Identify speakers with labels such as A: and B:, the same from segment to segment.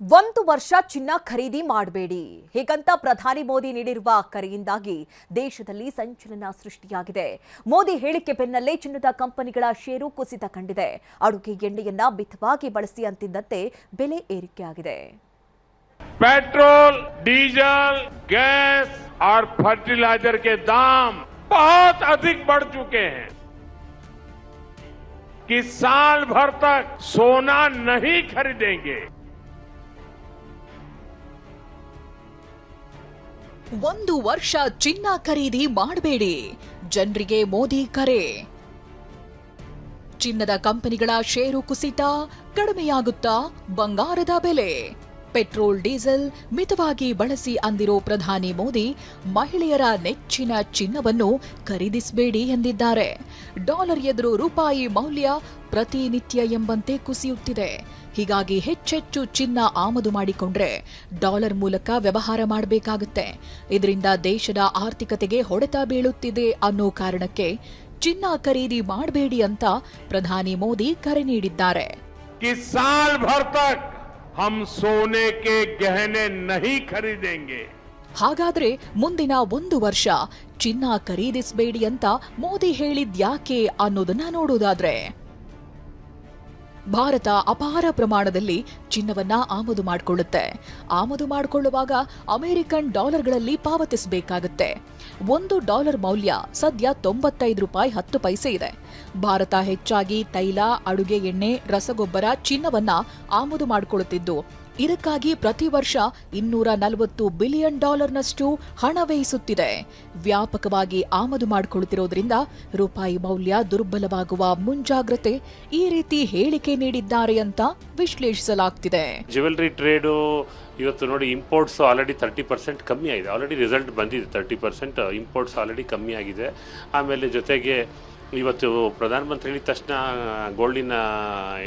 A: ಒಂದು ವರ್ಷ ಚಿನ್ನ ಖರೀದಿ ಮಾಡಬೇಡಿ ಹೀಗಂತ ಪ್ರಧಾನಿ ಮೋದಿ ನೀಡಿರುವ ಕರೆಯಿಂದಾಗಿ ದೇಶದಲ್ಲಿ ಸಂಚಲನ ಸೃಷ್ಟಿಯಾಗಿದೆ. ಮೋದಿ ಹೇಳಿಕೆ ಬೆನ್ನಲ್ಲೇ ಚಿನ್ನದ ಕಂಪನಿಗಳ ಷೇರು ಕುಸಿತ ಕಂಡಿದೆ. ಅಡುಗೆ ಎಣ್ಣೆಯನ್ನ ಮಿತವಾಗಿ ಬಳಸಿ ಅಂತಿದ್ದಂತೆ ಬೆಲೆ ಏರಿಕೆಯಾಗಿದೆ.
B: पेट्रोल, डीजल, गैस और फर्टिलाइजर के दाम बहुत अधिक बढ़ चुके हैं कि साल भर तक सोना नहीं खरीदेंगे.
C: ಒಂದು ವರ್ಷ ಚಿನ್ನ ಖರೀದಿ ಮಾಡಬೇಡಿ, ಜನರಿಗೆ ಮೋದಿ ಕರೆ. ಚಿನ್ನದ ಕಂಪನಿಗಳ ಷೇರು ಕುಸಿತ, ಕಡಿಮೆಯಾಗುತ್ತಾ ಬಂಗಾರದ ಬೆಲೆ. ಪೆಟ್ರೋಲ್, ಡೀಸೆಲ್ ಮಿತವಾಗಿ ಬಳಸಿ ಅಂದಿರೋ ಪ್ರಧಾನಿ ಮೋದಿ ಮಹಿಳೆಯರ ನೆಚ್ಚಿನ ಚಿನ್ನವನ್ನು ಖರೀದಿಸಬೇಡಿ ಎಂದಿದ್ದಾರೆ. ಡಾಲರ್ ಎದುರು ರೂಪಾಯಿ ಮೌಲ್ಯ ಪ್ರತಿನಿತ್ಯ ಎಂಬಂತೆ ಕುಸಿಯುತ್ತಿದೆ. ಹೀಗಾಗಿ ಹೆಚ್ಚೆಚ್ಚು ಚಿನ್ನ ಆಮದು ಮಾಡಿಕೊಂಡ್ರೆ ಡಾಲರ್ ಮೂಲಕ ವ್ಯವಹಾರ ಮಾಡಬೇಕಾಗುತ್ತೆ. ಇದರಿಂದ ದೇಶದ ಆರ್ಥಿಕತೆಗೆ ಹೊಡೆತ ಬೀಳುತ್ತಿದೆ ಅನ್ನೋ ಕಾರಣಕ್ಕೆ ಚಿನ್ನ ಖರೀದಿ ಮಾಡಬೇಡಿ ಅಂತ ಪ್ರಧಾನಿ ಮೋದಿ ಕರೆ ನೀಡಿದ್ದಾರೆ.
B: हम सोने के गहने नहीं खरीदेंगे.
C: ಹಾಗಾದ್ರೆ ಮುಂದಿನ ಒಂದು ವರ್ಷ ಚಿನ್ನ ಖರೀದಿಸಬೇಡಿ ಅಂತ ಮೋದಿ ಹೇಳಿದ್ಯಾಕೆ ಅನ್ನೋದನ್ನ ನೋಡೋದಾದ್ರೆ, ಭಾರತ ಅಪಾರ ಪ್ರಮಾಣದಲ್ಲಿ ಚಿನ್ನವನ್ನ ಆಮದು ಮಾಡಿಕೊಳ್ಳುತ್ತೆ. ಆಮದು ಮಾಡಿಕೊಳ್ಳುವಾಗ ಅಮೆರಿಕನ್ ಡಾಲರ್ಗಳಲ್ಲಿ ಪಾವತಿಸಬೇಕಾಗುತ್ತೆ. $1 ಮೌಲ್ಯ ಸದ್ಯ 95 ರೂಪಾಯಿ 10 ಪೈಸೆ ಇದೆ. ಭಾರತ ಹೆಚ್ಚಾಗಿ ತೈಲ, ಅಡುಗೆ ಎಣ್ಣೆ, ರಸಗೊಬ್ಬರ, ಚಿನ್ನವನ್ನ ಆಮದು ಮಾಡಿಕೊಳ್ಳುತ್ತಿದ್ದು, ಇದಕ್ಕಾಗಿ ಪ್ರತಿ ವರ್ಷ $240 ಬಿಲಿಯನ್ ನಷ್ಟು ಹಣ ವ್ಯಯಿಸುತ್ತಿದೆ. ವ್ಯಾಪಕವಾಗಿ ಆಮದು ಮಾಡಿಕೊಳ್ಳುತ್ತಿರುವುದರಿಂದ ರೂಪಾಯಿ ಮೌಲ್ಯ ದುರ್ಬಲವಾಗುವ ಮುಂಜಾಗ್ರತೆ ಈ ರೀತಿ ಹೇಳಿಕೆ ನೀಡಿದ್ದಾರೆ ಅಂತ ವಿಶ್ಲೇಷಿಸಲಾಗ್ತಿದೆ.
D: ಜ್ಯುವೆಲರಿ ಟ್ರೇಡು ಇವತ್ತು ನೋಡಿ, ಇಂಪೋರ್ಟ್ಸ್ ಆಲ್ರೆಡಿ 30% ಕಮ್ಮಿ ಆಗಿದೆ. ಆಲ್ರೆಡಿ ರಿಸಲ್ಟ್ ಬಂದಿದೆ, 30% ಇಂಪೋರ್ಟ್ಸ್ ಆಲ್ರೆಡಿ ಕಮ್ಮಿ ಆಗಿದೆ. ಆಮೇಲೆ ಜೊತೆಗೆ ಇವತ್ತು ಪ್ರಧಾನಮಂತ್ರಿ ಹೇಳಿದ ತಕ್ಷಣ ಗೋಲ್ಡಿನ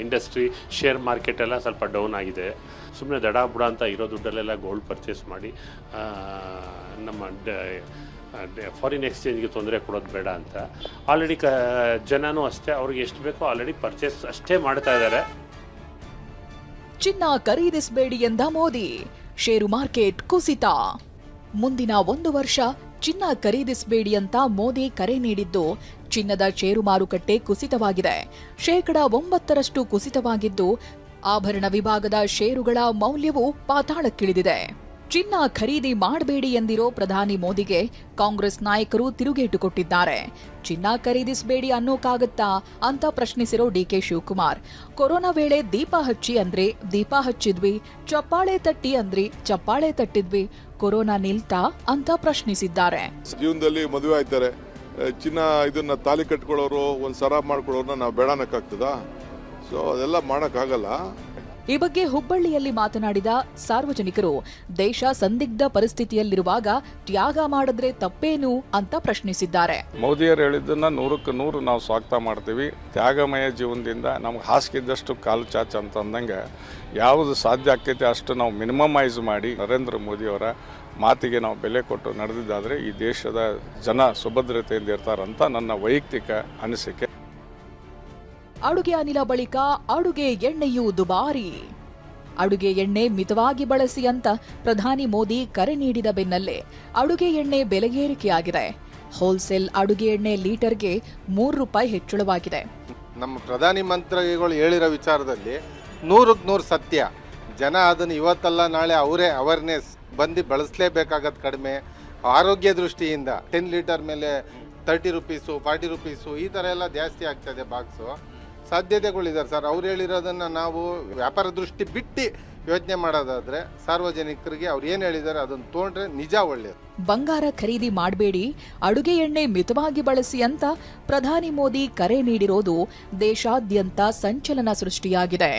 D: ಇಂಡಸ್ಟ್ರಿ, ಶೇರ್ ಮಾರ್ಕೆಟ್ ಎಲ್ಲ ಸ್ವಲ್ಪ ಡೌನ್ ಆಗಿದೆ. ಸುಮ್ಮನೆ ದಡ ಬುಡ ಅಂತ ಇರೋ ದುಡ್ಡಲ್ಲೆಲ್ಲ ಗೋಲ್ಡ್ ಪರ್ಚೇಸ್ ಮಾಡಿ ನಮ್ಮ ಫಾರಿನ್ ಎಕ್ಸ್ಚೇಂಜ್ಗೆ ತೊಂದರೆ ಕೊಡೋದು ಬೇಡ ಅಂತ ಆಲ್ರೆಡಿ ಜನನೂ ಅಷ್ಟೇ, ಅವ್ರಿಗೆ ಎಷ್ಟು ಬೇಕೋ ಆಲ್ರೆಡಿ ಪರ್ಚೇಸ್ ಅಷ್ಟೇ ಮಾಡ್ತಾ ಇದ್ದಾರೆ.
C: ಚಿನ್ನ ಖರೀದಿಸಬೇಡಿ ಎಂದ ಮೋದಿ, ಷೇರು ಮಾರ್ಕೆಟ್ ಕುಸಿತ. ಮುಂದಿನ ಒಂದು ವರ್ಷ ಚಿನ್ನ ಖರೀದಿಸಬೇಡಿ ಅಂತ ಮೋದಿ ಕರೆ ನೀಡಿದ್ದು, ಚಿನ್ನದ ಷೇರು ಮಾರುಕಟ್ಟೆ ಕುಸಿತವಾಗಿದೆ. 9% ಕುಸಿತವಾಗಿದ್ದು, ಆಭರಣ ವಿಭಾಗದ ಷೇರುಗಳ ಮೌಲ್ಯವು ಪಾತಾಳಕ್ಕಿಳಿದಿದೆ. ಚಿನ್ನ ಖರೀದಿ ಮಾಡಬೇಡಿ ಎಂದಿರೋ ಪ್ರಧಾನಿ ಮೋದಿಗೆ ಕಾಂಗ್ರೆಸ್ ನಾಯಕರು ತಿರುಗೇಟು ಕೊಟ್ಟಿದ್ದಾರೆ. ಚಿನ್ನ ಖರೀದಿಸಬೇಡಿ ಅನ್ನೋಕ್ಕಾಗತ್ತಾ ಅಂತ ಪ್ರಶ್ನಿಸಿರೋ ಡಿಕೆ ಶಿವಕುಮಾರ್, ಕೊರೋನಾ ವೇಳೆ ದೀಪ ಹಚ್ಚಿ ಅಂದ್ರೆ ದೀಪ ಹಚ್ಚಿದ್ವಿ, ಚಪ್ಪಾಳೆ ತಟ್ಟಿ ಅಂದ್ರಿ ಚಪ್ಪಾಳೆ ತಟ್ಟಿದ್ವಿ, ಕೊರೋನಾ ನಿಲ್ತಾ ಅಂತ ಪ್ರಶ್ನಿಸಿದ್ದಾರೆ.
E: ಜೀವನದಲ್ಲಿ ಮದುವೆ ಆಯ್ತಾರೆ, ಚಿನ್ನ ಇದನ್ನ ತಾಲಿ ಕಟ್ಕೊಳ್ಳೋರು, ಒಂದು ಸರ ಮಾಡ್ಕೊಳ್ಳೋರ್ನ ನಾವು ಬೇಡನಕ್ಕಾಗ್ತದ? ಸೊ ಅದೆಲ್ಲ ಮಾಡಕ್ಕಾಗಲ್ಲ.
C: ಈ ಬಗ್ಗೆ ಹುಬ್ಬಳ್ಳಿಯಲ್ಲಿ ಮಾತನಾಡಿದ ಸಾರ್ವಜನಿಕರು, ದೇಶ ಸಂದಿಗ್ಧ ಪರಿಸ್ಥಿತಿಯಲ್ಲಿರುವಾಗ ತ್ಯಾಗ ಮಾಡಿದ್ರೆ ತಪ್ಪೇನು ಅಂತ ಪ್ರಶ್ನಿಸಿದ್ದಾರೆ.
F: ಮೋದಿಯವರು ಹೇಳಿದ್ದನ್ನ 100% ನಾವು ಸ್ವಾಗತ ಮಾಡ್ತೀವಿ. ತ್ಯಾಗಮಯ ಜೀವನದಿಂದ ನಮ್ಗೆ ಹಾಸಿಗೆದ್ದಷ್ಟು ಕಾಲು ಚಾಚ ಅಂತಂದಂಗೆ ಯಾವುದು ಸಾಧ್ಯ ಆಗ್ತೈತೆ ಅಷ್ಟು ನಾವು ಮಿನಿಮಮೈಸ್ ಮಾಡಿ ನರೇಂದ್ರ ಮೋದಿಯವರ ಮಾತಿಗೆ ನಾವು ಬೆಲೆ ಕೊಟ್ಟು ನಡೆದಿದ್ದಾದ್ರೆ ಈ ದೇಶದ ಜನ ಸುಭದ್ರತೆಯಿಂದ ಇರ್ತಾರಂತ ನನ್ನ ವೈಯಕ್ತಿಕ ಅನಿಸಿಕೆ.
C: ಅಡುಗೆ ಅನಿಲ ಬಳಿಕ ಅಡುಗೆ ಎಣ್ಣೆಯೂ ದುಬಾರಿ. ಅಡುಗೆ ಎಣ್ಣೆ ಮಿತವಾಗಿ ಬಳಸಿ ಅಂತ ಪ್ರಧಾನಿ ಮೋದಿ ಕರೆ ನೀಡಿದ ಬೆನ್ನಲ್ಲೇ ಅಡುಗೆ ಎಣ್ಣೆ ಬೆಲೆ ಏರಿಕೆಯಾಗಿದೆ. ಹೋಲ್ಸೇಲ್ ಅಡುಗೆ ಎಣ್ಣೆ ಲೀಟರ್ಗೆ ₹3 ಹೆಚ್ಚಳವಾಗಿದೆ.
G: ನಮ್ಮ ಪ್ರಧಾನಿ ಮಂತ್ರಿಗಳು ಹೇಳಿರೋ ವಿಚಾರದಲ್ಲಿ 100% ಸತ್ಯ. ಜನ ಅದನ್ನು ಇವತ್ತಲ್ಲ ನಾಳೆ ಅವರೇ ಅವೇರ್ನೆಸ್ ಬಂದು ಬಳಸಲೇಬೇಕಾಗತ್ತೆ. ಕಡಿಮೆ ಆರೋಗ್ಯ ದೃಷ್ಟಿಯಿಂದ 10 ಲೀಟರ್ ಮೇಲೆ ₹30, ₹40 ಈ ಥರ ಎಲ್ಲ ಜಾಸ್ತಿ ಆಗ್ತದೆ ಬಾಕ್ಸು. ಸಾಧ್ಯತೆಗಳಿದ್ದಾರೆ ಸರ್. ಅವ್ರು ಹೇಳಿರೋದನ್ನು ನಾವು ವ್ಯಾಪಾರ ದೃಷ್ಟಿ ಬಿಟ್ಟು ಯೋಚನೆ ಮಾಡೋದಾದ್ರೆ ಸಾರ್ವಜನಿಕರಿಗೆ ಅವ್ರು ಏನು ಹೇಳಿದ್ದಾರೆ ಅದನ್ನು ತೊಗೊಂಡ್ರೆ ನಿಜ ಒಳ್ಳೆಯದು.
C: ಬಂಗಾರ ಖರೀದಿ ಮಾಡಬೇಡಿ, ಅಡುಗೆ ಎಣ್ಣೆ ಮಿತವಾಗಿ ಬಳಸಿ ಅಂತ ಪ್ರಧಾನಿ ಮೋದಿ ಕರೆ ನೀಡಿರೋದು ದೇಶಾದ್ಯಂತ ಸಂಚಲನ ಸೃಷ್ಟಿಯಾಗಿದೆ.